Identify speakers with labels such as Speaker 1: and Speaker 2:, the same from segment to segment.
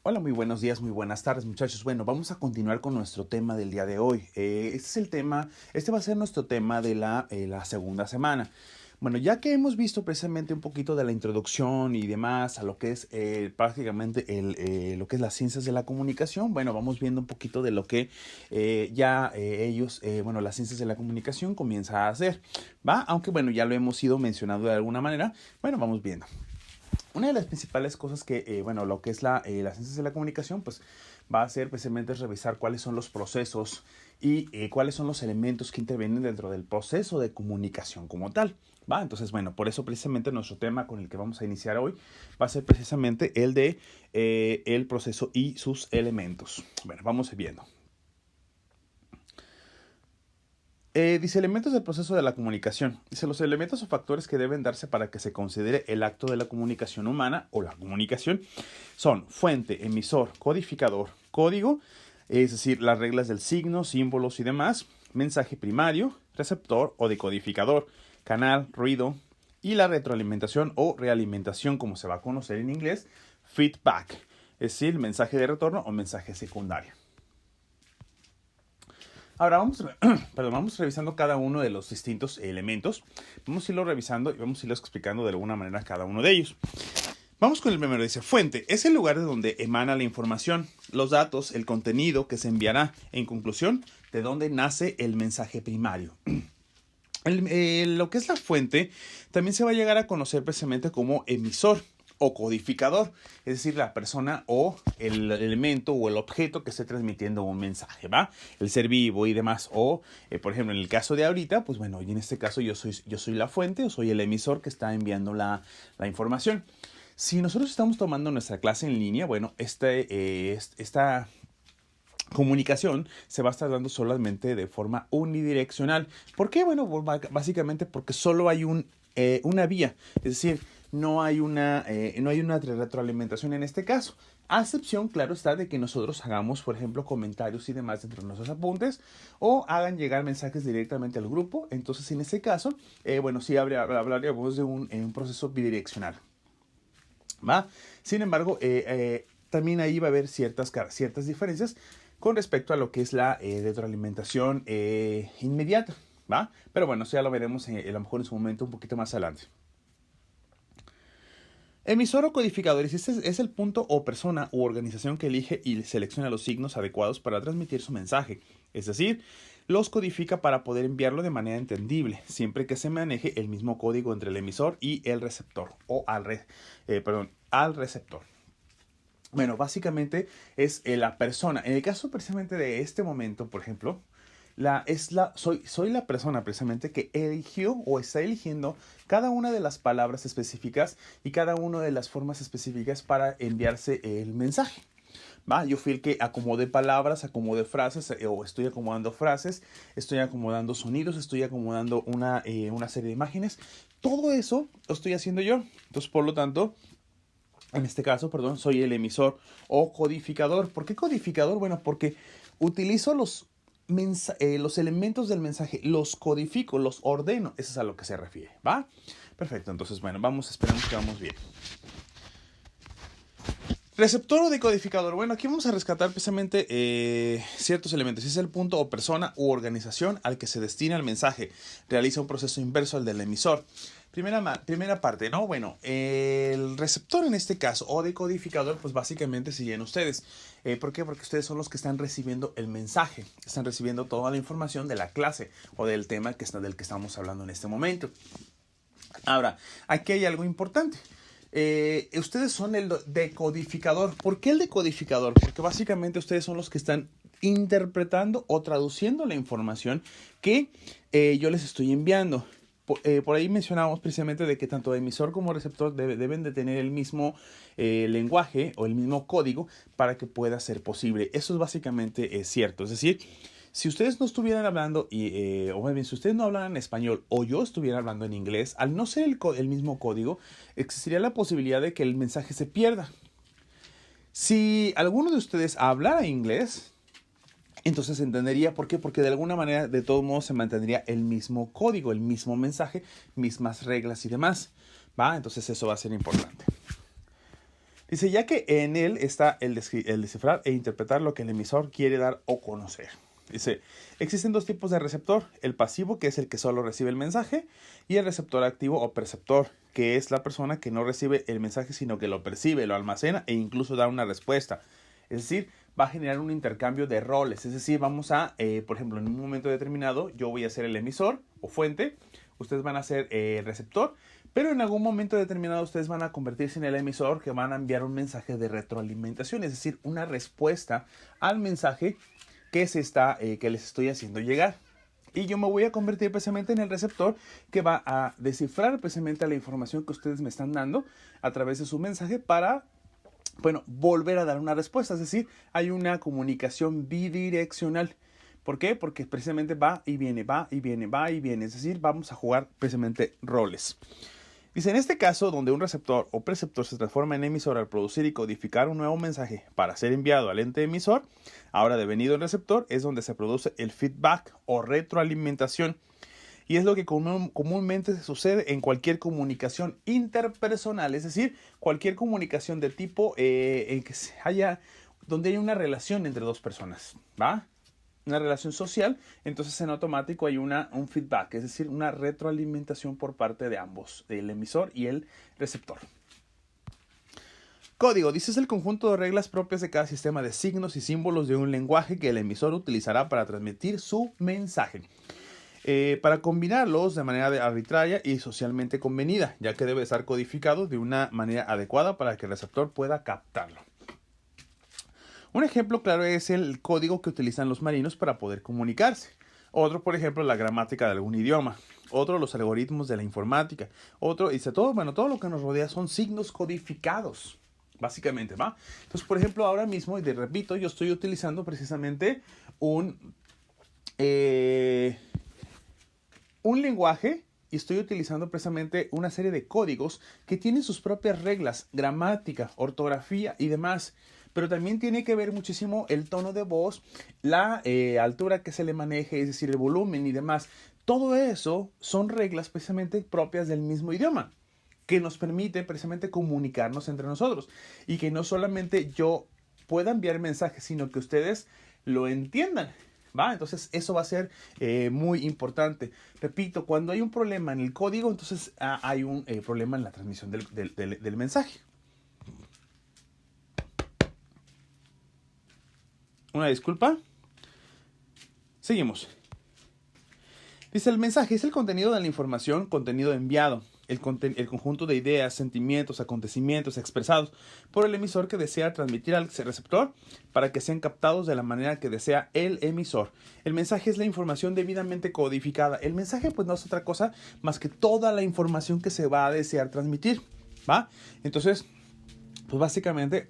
Speaker 1: Hola, muy buenos días, muy buenas tardes, muchachos. Bueno, vamos a continuar con nuestro tema del día de hoy. Este va a ser nuestro tema de la segunda semana. Bueno, ya que hemos visto precisamente un poquito de la introducción y demás a lo que es prácticamente lo que es las ciencias de la comunicación, bueno, vamos viendo un poquito de lo que las ciencias de la comunicación comienza a hacer, ¿va? Aunque bueno, ya lo hemos ido mencionando de alguna manera, bueno, vamos viendo. Una de las principales cosas que, lo que es las ciencias de la comunicación, pues va a ser precisamente revisar cuáles son los procesos y cuáles son los elementos que intervienen dentro del proceso de comunicación como tal. ¿Va? Entonces, bueno, por eso precisamente nuestro tema con el que vamos a iniciar hoy va a ser precisamente el de el proceso y sus elementos. Bueno, vamos viendo. Dice elementos del proceso de la comunicación. Dice los elementos o factores que deben darse para que se considere el acto de la comunicación humana o la comunicación son fuente, emisor, codificador, código, es decir, las reglas del signo, símbolos y demás, mensaje primario, receptor o decodificador, canal, ruido y la retroalimentación o realimentación, como se va a conocer en inglés, feedback, es decir, mensaje de retorno o mensaje secundario. Ahora vamos revisando cada uno de los distintos elementos. Vamos a irlo revisando y vamos a irlo explicando de alguna manera cada uno de ellos. Vamos con el primero. Dice, fuente. Es el lugar de donde emana la información, los datos, el contenido que se enviará. En conclusión, de dónde nace el mensaje primario. Lo que es la fuente también se va a llegar a conocer precisamente como emisor o codificador, es decir, la persona o el elemento o el objeto que esté transmitiendo un mensaje, ¿va? El ser vivo y demás. O, por ejemplo, en el caso de ahorita, pues bueno, y en este caso yo soy la fuente o soy el emisor que está enviando la información. Si nosotros estamos tomando nuestra clase en línea, bueno, esta comunicación se va a estar dando solamente de forma unidireccional. ¿Por qué? Bueno, básicamente porque solo hay una vía, es decir, no hay una retroalimentación en este caso. A excepción, claro está, de que nosotros hagamos, por ejemplo, comentarios y demás dentro de nuestros apuntes o hagan llegar mensajes directamente al grupo. Entonces, en este caso, sí hablaríamos de un proceso bidireccional, ¿va? Sin embargo, también ahí va a haber ciertas diferencias con respecto a lo que es la retroalimentación inmediata, ¿va? Pero bueno, eso ya lo veremos a lo mejor en su momento un poquito más adelante. Emisor o codificador es el punto o persona u organización que elige y selecciona los signos adecuados para transmitir su mensaje. Es decir, los codifica para poder enviarlo de manera entendible, siempre que se maneje el mismo código entre el emisor y el receptor, o al receptor. Bueno, básicamente es la persona. En el caso precisamente de este momento, por ejemplo, soy la persona precisamente que eligió o está eligiendo cada una de las palabras específicas y cada una de las formas específicas para enviarse el mensaje. ¿Va? Yo fui el que acomodé palabras, acomodé frases, o estoy acomodando frases, estoy acomodando sonidos, estoy acomodando una serie de imágenes. Todo eso lo estoy haciendo yo. Entonces, por lo tanto, en este caso, perdón, soy el emisor o codificador. ¿Por qué codificador? Bueno, porque utilizo los elementos del mensaje, los codifico, los ordeno. Eso es a lo que se refiere, ¿va? Perfecto, entonces, bueno, esperemos que vamos bien. Receptor o decodificador. Bueno, aquí vamos a rescatar precisamente ciertos elementos. Es el punto o persona u organización al que se destina el mensaje. Realiza un proceso inverso al del emisor. Primera parte, ¿no? Bueno, el receptor en este caso o decodificador, pues básicamente siguen ustedes. ¿Por qué? Porque ustedes son los que están recibiendo el mensaje. Están recibiendo toda la información de la clase o del tema del que estamos hablando en este momento. Ahora, aquí hay algo importante. Ustedes son el decodificador. ¿Por qué el decodificador? Porque básicamente ustedes son los que están interpretando o traduciendo la información que yo les estoy enviando. Por ahí mencionamos precisamente de que tanto emisor como receptor deben de tener el mismo lenguaje o el mismo código para que pueda ser posible. Eso es básicamente cierto. Es decir, si ustedes no estuvieran hablando, o más bien, si ustedes no hablaran español o yo estuviera hablando en inglés, al no ser el mismo código, existiría la posibilidad de que el mensaje se pierda. Si alguno de ustedes hablara inglés, entonces entendería por qué, porque de alguna manera, de todos modos, se mantendría el mismo código, el mismo mensaje, mismas reglas y demás, ¿va? Entonces eso va a ser importante. Dice, ya que en él está el descifrar e interpretar lo que el emisor quiere dar o conocer. Dice, existen dos tipos de receptor, el pasivo, que es el que solo recibe el mensaje, y el receptor activo o perceptor, que es la persona que no recibe el mensaje, sino que lo percibe, lo almacena e incluso da una respuesta. Es decir, va a generar un intercambio de roles. Es decir, vamos a, por ejemplo, en un momento determinado, yo voy a ser el emisor o fuente, ustedes van a ser el receptor, pero en algún momento determinado ustedes van a convertirse en el emisor, que van a enviar un mensaje de retroalimentación, es decir, una respuesta al mensaje que les estoy haciendo llegar. Y yo me voy a convertir precisamente en el receptor que va a descifrar precisamente la información que ustedes me están dando a través de su mensaje para, bueno, volver a dar una respuesta. Es decir, hay una comunicación bidireccional. ¿Por qué? Porque precisamente va y viene, va y viene, va y viene. Es decir, vamos a jugar precisamente roles. Dice, en este caso, donde un receptor o preceptor se transforma en emisor al producir y codificar un nuevo mensaje para ser enviado al ente emisor, ahora devenido en receptor, es donde se produce el feedback o retroalimentación. Y es lo que comúnmente sucede en cualquier comunicación interpersonal, es decir, cualquier comunicación de tipo en que donde hay una relación entre dos personas, ¿va? Una relación social, entonces en automático hay un feedback, es decir, una retroalimentación por parte de ambos, el emisor y el receptor. Código, dice, es el conjunto de reglas propias de cada sistema de signos y símbolos de un lenguaje que el emisor utilizará para transmitir su mensaje. Para combinarlos de manera arbitraria y socialmente convenida, ya que debe estar codificado de una manera adecuada para que el receptor pueda captarlo. Un ejemplo claro es el código que utilizan los marinos para poder comunicarse. Otro, por ejemplo, la gramática de algún idioma. Otro, los algoritmos de la informática. Otro, dice todo lo que nos rodea son signos codificados, básicamente, ¿va? Entonces, por ejemplo, ahora mismo, y repito, yo estoy utilizando precisamente un lenguaje y estoy utilizando precisamente una serie de códigos que tienen sus propias reglas, gramática, ortografía y demás. Pero también tiene que ver muchísimo el tono de voz, la altura que se le maneje, es decir, el volumen y demás. Todo eso son reglas precisamente propias del mismo idioma, que nos permite precisamente comunicarnos entre nosotros. Y que no solamente yo pueda enviar mensajes, sino que ustedes lo entiendan, ¿va? Entonces eso va a ser muy importante. Repito, cuando hay un problema en el código, entonces hay un problema en la transmisión del mensaje. Una disculpa. Seguimos. Dice, el mensaje es el contenido de la información, contenido enviado. El conjunto de ideas, sentimientos, acontecimientos expresados por el emisor que desea transmitir al receptor para que sean captados de la manera que desea el emisor. El mensaje es la información debidamente codificada. El mensaje pues no es otra cosa más que toda la información que se va a desear transmitir, ¿va? Entonces, pues básicamente,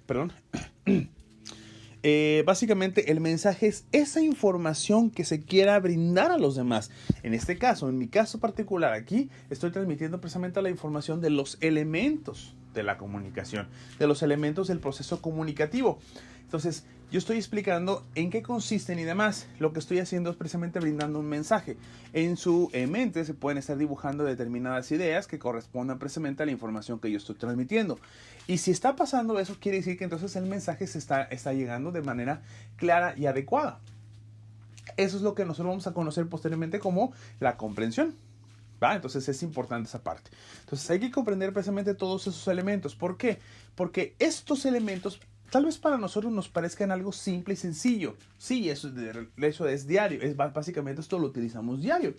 Speaker 1: básicamente el mensaje es esa información que se quiera brindar a los demás. En este caso, en mi caso particular aquí, estoy transmitiendo precisamente la información de los elementos de la comunicación, de los elementos del proceso comunicativo. Entonces, yo estoy explicando en qué consisten y demás. Lo que estoy haciendo es precisamente brindando un mensaje. En su mente se pueden estar dibujando determinadas ideas que correspondan precisamente a la información que yo estoy transmitiendo. Y si está pasando eso, quiere decir que entonces el mensaje está llegando de manera clara y adecuada. Eso es lo que nosotros vamos a conocer posteriormente como la comprensión, ¿va? Entonces es importante esa parte. Entonces hay que comprender precisamente todos esos elementos. ¿Por qué? Porque estos elementos tal vez para nosotros nos parezcan algo simple y sencillo. Sí, eso es diario. Básicamente esto lo utilizamos diario.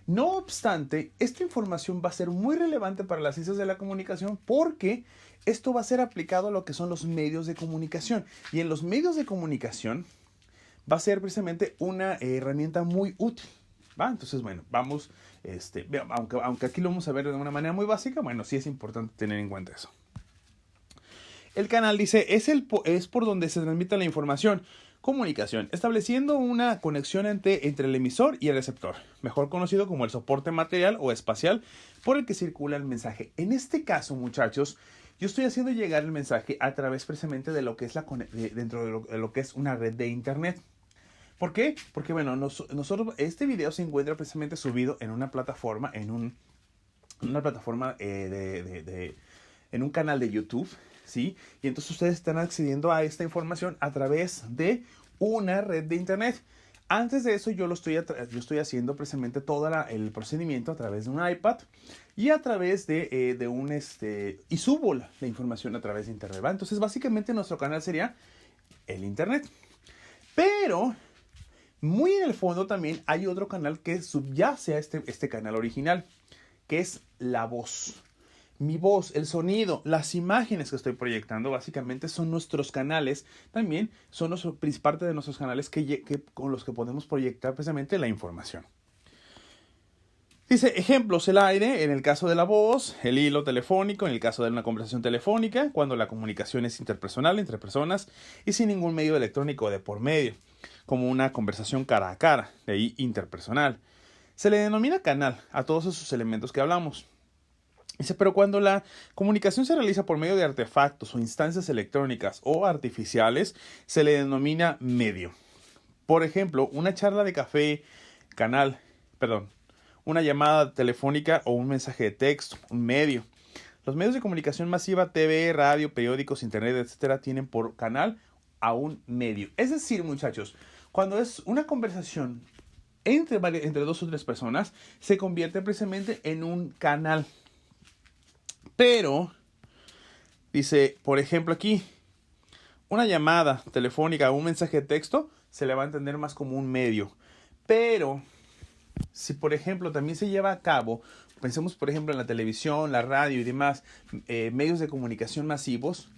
Speaker 1: No obstante, esta información va a ser muy relevante para las ciencias de la comunicación porque esto va a ser aplicado a lo que son los medios de comunicación. Y en los medios de comunicación va a ser precisamente una herramienta muy útil, ¿va? Entonces, bueno, vamos, aunque aquí lo vamos a ver de una manera muy básica, bueno, sí es importante tener en cuenta eso. El canal dice, es por donde se transmite la información. Comunicación, estableciendo una conexión entre el emisor y el receptor, mejor conocido como el soporte material o espacial por el que circula el mensaje. En este caso, muchachos, yo estoy haciendo llegar el mensaje a través precisamente de lo que es dentro de lo que es una red de internet. ¿Por qué? Porque, bueno, nosotros, este video se encuentra precisamente subido en una plataforma, en un canal de YouTube. ¿sí? Y entonces ustedes están accediendo a esta información a través de una red de internet. Antes de eso yo estoy haciendo precisamente todo el procedimiento a través de un iPad y a través de y subo la información a través de internet, ¿va? Entonces básicamente nuestro canal sería el internet. Pero muy en el fondo también hay otro canal que subyace a este canal original, que es la voz. Mi voz, el sonido, las imágenes que estoy proyectando básicamente son nuestros canales. También son parte de nuestros canales con los que podemos proyectar precisamente la información. Dice, ejemplos, el aire, en el caso de la voz, el hilo telefónico, en el caso de una conversación telefónica, cuando la comunicación es interpersonal entre personas y sin ningún medio electrónico de por medio, como una conversación cara a cara, de ahí interpersonal. Se le denomina canal a todos esos elementos que hablamos. Dice, pero cuando la comunicación se realiza por medio de artefactos o instancias electrónicas o artificiales, se le denomina medio. Por ejemplo, una charla de café, una llamada telefónica o un mensaje de texto, un medio. Los medios de comunicación masiva, TV, radio, periódicos, internet, etcétera, tienen por canal a un medio. Es decir, muchachos, cuando es una conversación entre dos o tres personas, se convierte precisamente en un canal. Pero, dice, por ejemplo aquí, una llamada telefónica o un mensaje de texto se le va a entender más como un medio. Pero, si por ejemplo también se lleva a cabo, pensemos por ejemplo en la televisión, la radio y demás, medios de comunicación masivos,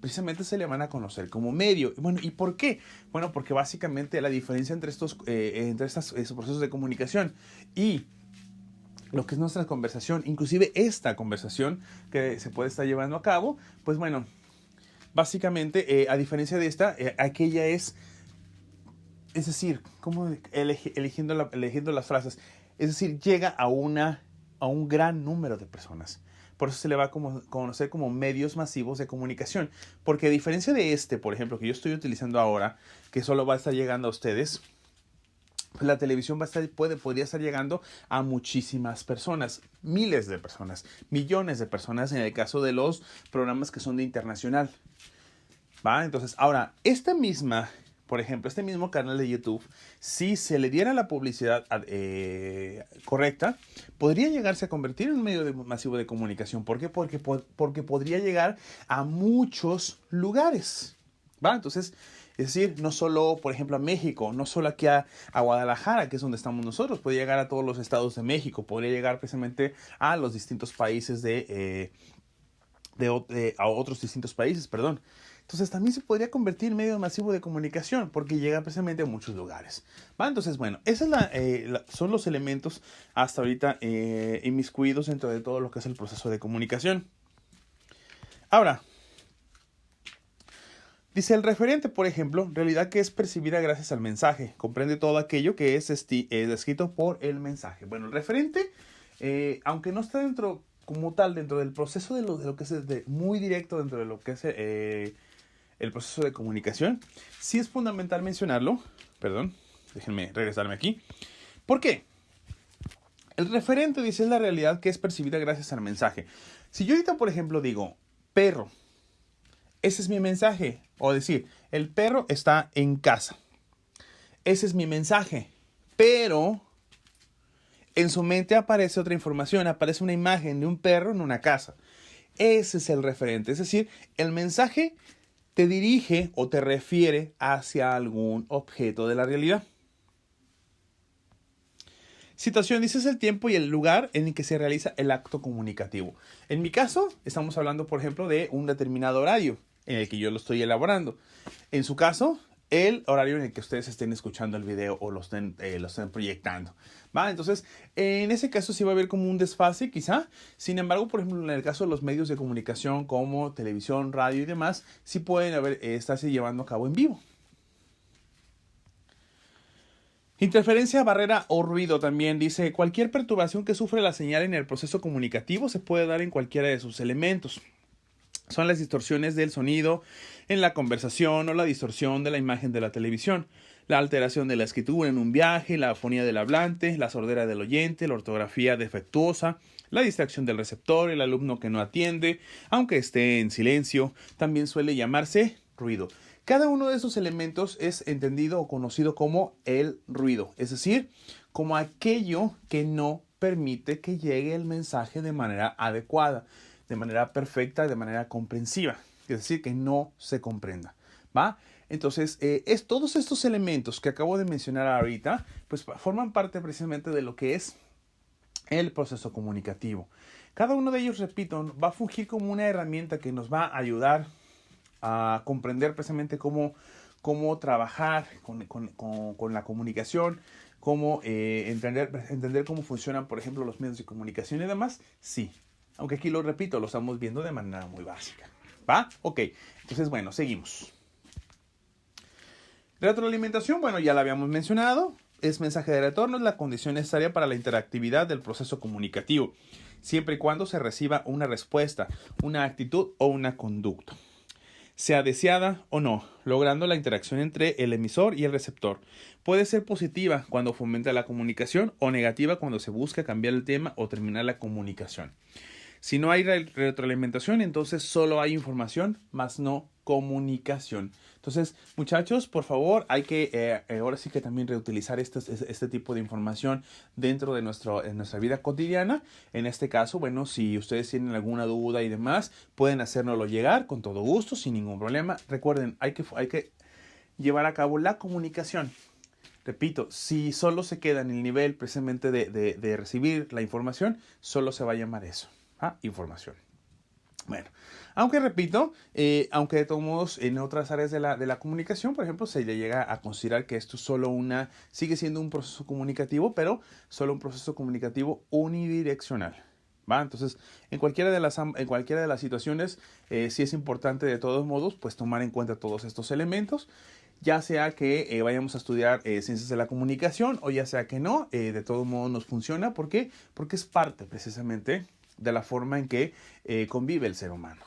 Speaker 1: precisamente se le van a conocer como medio. Bueno, ¿y por qué? Bueno, porque básicamente la diferencia entre estos procesos de comunicación y lo que es nuestra conversación, inclusive esta conversación que se puede estar llevando a cabo, pues bueno, básicamente, a diferencia de esta, aquella es decir, como eligiendo las frases, es decir, llega a un gran número de personas. Por eso se le va a conocer como medios masivos de comunicación. Porque a diferencia de por ejemplo, que yo estoy utilizando ahora, que solo va a estar llegando a ustedes, la televisión podría estar llegando a muchísimas personas, miles de personas, millones de personas en el caso de los programas que son de internacional. ¿Va? Entonces, ahora, por ejemplo, este mismo canal de YouTube, si se le diera la publicidad correcta, podría llegarse a convertir en un medio masivo de comunicación. ¿Por qué? Porque podría llegar a muchos lugares. ¿Va? Entonces, es decir, no solo, por ejemplo, a México, no solo aquí a Guadalajara, que es donde estamos nosotros, podría llegar a todos los estados de México, podría llegar precisamente a los distintos países a otros distintos países, perdón. Entonces también se podría convertir en medio masivo de comunicación porque llega precisamente a muchos lugares. ¿Va? Entonces, bueno, esos son los elementos hasta ahorita inmiscuidos dentro de todo lo que es el proceso de comunicación. Ahora, dice el referente, por ejemplo, realidad que es percibida gracias al mensaje. Comprende todo aquello que es descrito por el mensaje. Bueno, el referente, aunque no está dentro del proceso de lo que es muy directo dentro de lo que es el proceso de comunicación, sí es fundamental mencionarlo. Perdón, déjenme regresarme aquí. ¿Por qué? El referente dice es la realidad que es percibida gracias al mensaje. Si yo ahorita, por ejemplo, digo perro, ese es mi mensaje. O decir, el perro está en casa. Ese es mi mensaje. Pero en su mente aparece otra información, aparece una imagen de un perro en una casa. Ese es el referente. Es decir, el mensaje te dirige o te refiere hacia algún objeto de la realidad. Situación, dices el tiempo y el lugar en el que se realiza el acto comunicativo. En mi caso, estamos hablando, por ejemplo, de un determinado horario en el que yo lo estoy elaborando. En su caso, el horario en el que ustedes estén escuchando el video o lo estén proyectando. ¿Va? Entonces, en ese caso sí va a haber como un desfase quizá. Sin embargo, por ejemplo, en el caso de los medios de comunicación como televisión, radio y demás, sí pueden estarse llevando a cabo en vivo. Interferencia, barrera o ruido también dice, cualquier perturbación que sufre la señal en el proceso comunicativo se puede dar en cualquiera de sus elementos. Son las distorsiones del sonido en la conversación o la distorsión de la imagen de la televisión, la alteración de la escritura en un viaje, la afonía del hablante, la sordera del oyente, la ortografía defectuosa, La distracción del receptor, el alumno que no atiende, aunque esté en silencio, también suele llamarse ruido. Cada uno de esos elementos es entendido o conocido como el ruido, es decir, como aquello que no permite que llegue el mensaje de manera adecuada, de manera perfecta, de manera comprensiva, es decir, que no se comprenda, ¿va? Entonces, todos estos elementos que acabo de mencionar ahorita, pues forman parte precisamente de lo que es el proceso comunicativo. Cada uno de ellos, repito, va a fungir como una herramienta que nos va a ayudar a comprender precisamente cómo trabajar con la comunicación, cómo entender cómo funcionan, por ejemplo, los medios de comunicación y demás. Sí, aunque aquí lo repito, lo estamos viendo de manera muy básica. ¿Va? Ok, entonces, bueno, seguimos. Retroalimentación, bueno, ya la habíamos mencionado. Es mensaje de retorno, es la condición necesaria para la interactividad del proceso comunicativo, siempre y cuando se reciba una respuesta, una actitud o una conducta, sea deseada o no, logrando la interacción entre el emisor y el receptor. Puede ser positiva cuando fomenta la comunicación o negativa cuando se busca cambiar el tema o terminar la comunicación. Si no hay retroalimentación, entonces solo hay información, más no comunicación. Entonces, muchachos, por favor, hay que ahora sí que también reutilizar este tipo de información dentro de nuestra vida cotidiana. En este caso, bueno, si ustedes tienen alguna duda y demás, pueden hacérnoslo llegar con todo gusto, sin ningún problema. Recuerden, hay que llevar a cabo la comunicación. Repito, si solo se queda en el nivel precisamente de recibir la información, solo se va a llamar eso. Información. Bueno, aunque repito, aunque de todos modos en otras áreas de la comunicación, por ejemplo, se le llega a considerar que esto es sigue siendo un proceso comunicativo, pero solo un proceso comunicativo unidireccional. ¿Va? Entonces, en cualquiera de las situaciones, sí es importante de todos modos, pues tomar en cuenta todos estos elementos, ya sea que vayamos a estudiar ciencias de la comunicación o ya sea que no, de todos modos nos funciona. ¿Por qué? Porque es parte precisamente de la forma en que convive el ser humano,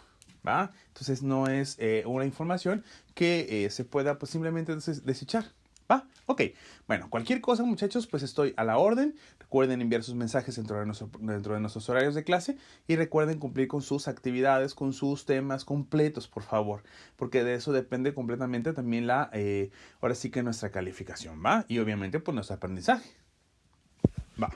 Speaker 1: ¿va? Entonces no es una información que se pueda pues simplemente desechar, ¿va? Ok, bueno, cualquier cosa, muchachos, pues estoy a la orden. Recuerden enviar sus mensajes dentro de nuestros horarios de clase y recuerden cumplir con sus actividades, con sus temas completos, por favor, porque de eso depende completamente también ahora sí que nuestra calificación, ¿va? Y obviamente pues nuestro aprendizaje, ¿va?